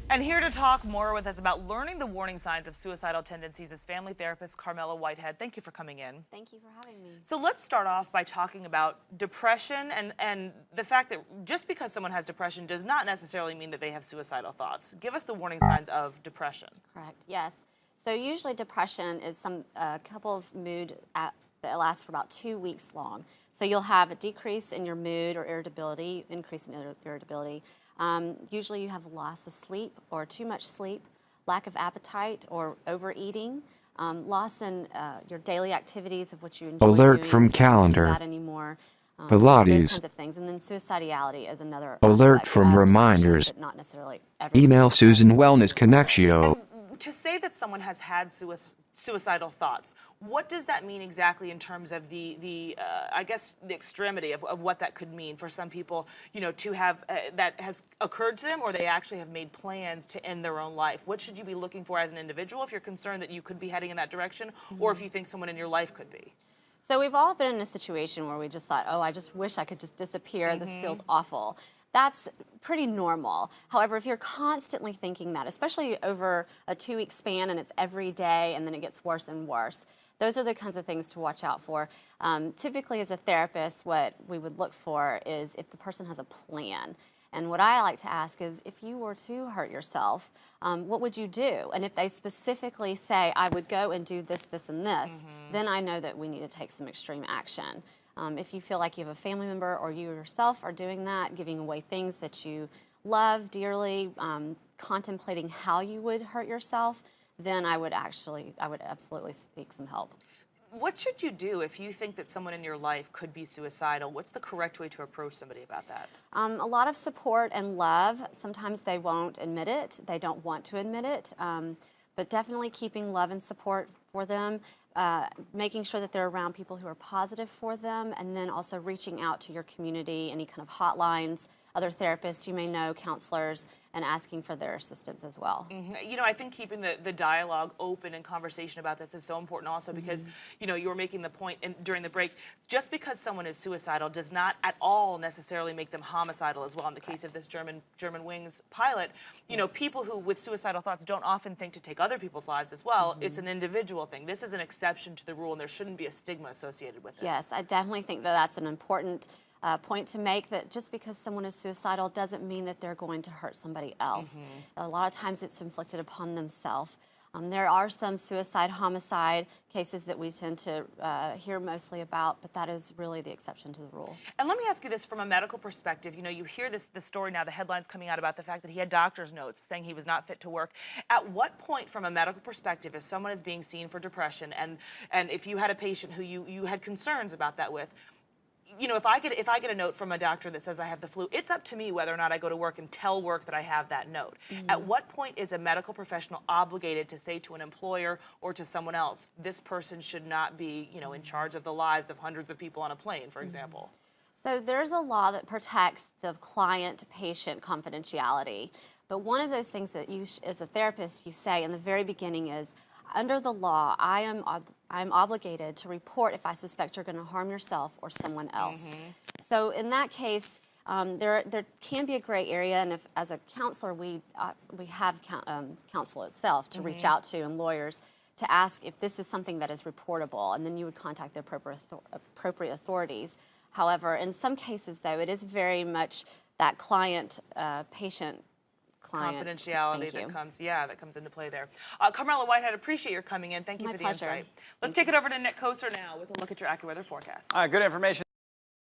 And here to talk more with us about learning the warning signs of suicidal tendencies is family therapist Carmella Whitehead. Thank you for coming in. Thank you for having me. So let's start off by talking about depression and the fact that just because someone has depression does not necessarily mean that they have suicidal thoughts. Give us the warning signs of depression. Correct, yes. So usually depression is a couple of mood that lasts for about 2 weeks long. So you'll have a decrease in your mood or irritability, increase in irritability. Usually you have loss of sleep or too much sleep, lack of appetite or overeating, loss in your daily activities of what you enjoy Alert doing. from You can't calendar. do that anymore. Those Pilates. kinds of things. And then suicidality is another Alert aspect from of reminders. depression, but not necessarily everyone Email is Susan Wellness suicidal. Connectio. To say that someone has had suicidal thoughts, what does that mean exactly in terms of I guess the extremity of what that could mean for some people, you know, to have that has occurred to them, or they actually have made plans to end their own life? What should you be looking for as an individual if you're concerned that you could be heading in that direction, or if you think someone in your life could be? So we've all been in a situation where we just thought, oh, I just wish I could just disappear. This feels awful. That's pretty normal. However, if you're constantly thinking that, especially over a 2-week span and it's every day and then it gets worse and worse, those are the kinds of things to watch out for. Typically as a therapist, what we would look for is if the person has a plan. And what I like to ask is, if you were to hurt yourself, what would you do? And if they specifically say, I would go and do this, this, and this, then I know that we need to take some extreme action. If you feel like you have a family member or you yourself are doing that, giving away things that you love dearly, contemplating how you would hurt yourself, then I would absolutely seek some help. What should you do if you think that someone in your life could be suicidal? What's the correct way to approach somebody about that? A lot of support and love. Sometimes they won't admit it. They don't want to admit it. But definitely keeping love and support for them, making sure that they're around people who are positive for them, and then also reaching out to your community, any kind of hotlines, other therapists you may know, counselors, and asking for their assistance as well. You know, I think keeping the dialogue open and conversation about this is so important also because, you know, you were making the point during the break, just because someone is suicidal does not at all necessarily make them homicidal as well. In the case of this German Wings pilot, you know, people who with suicidal thoughts don't often think to take other people's lives as well. It's an individual thing. This is an exception to the rule, and there shouldn't be a stigma associated with it. Yes, I definitely think that that's an important point to make, that just because someone is suicidal doesn't mean that they're going to hurt somebody else. A lot of times it's inflicted upon themselves. There are some suicide, homicide cases that we tend to hear mostly about, but that is really the exception to the rule. And let me ask you this from a medical perspective. You know, you hear this story now, the headlines coming out about the fact that he had doctor's notes saying he was not fit to work. At what point from a medical perspective, if someone is being seen for depression, and if you had a patient who you had concerns about that with, you know, if I get a note from a doctor that says I have the flu, it's up to me whether or not I go to work and tell work that I have that note. At what point is a medical professional obligated to say to an employer or to someone else, this person should not be, you know, in charge of the lives of hundreds of people on a plane, for example? So there's a law that protects the client-patient confidentiality. But one of those things that you, as a therapist, you say in the very beginning is, under the law, I'm obligated to report if I suspect you're going to harm yourself or someone else. So in that case, there can be a gray area, and if as a counselor we have counsel itself to reach out to, and lawyers to ask if this is something that is reportable, and then you would contact the appropriate authorities. However, in some cases, though, it is very much that client-patient confidentiality that comes into play there. Carmella Whitehead, appreciate your coming in. Thank you for the insight. Let's take it over to Nick Koser now with a look at your AccuWeather forecast. All right, good information.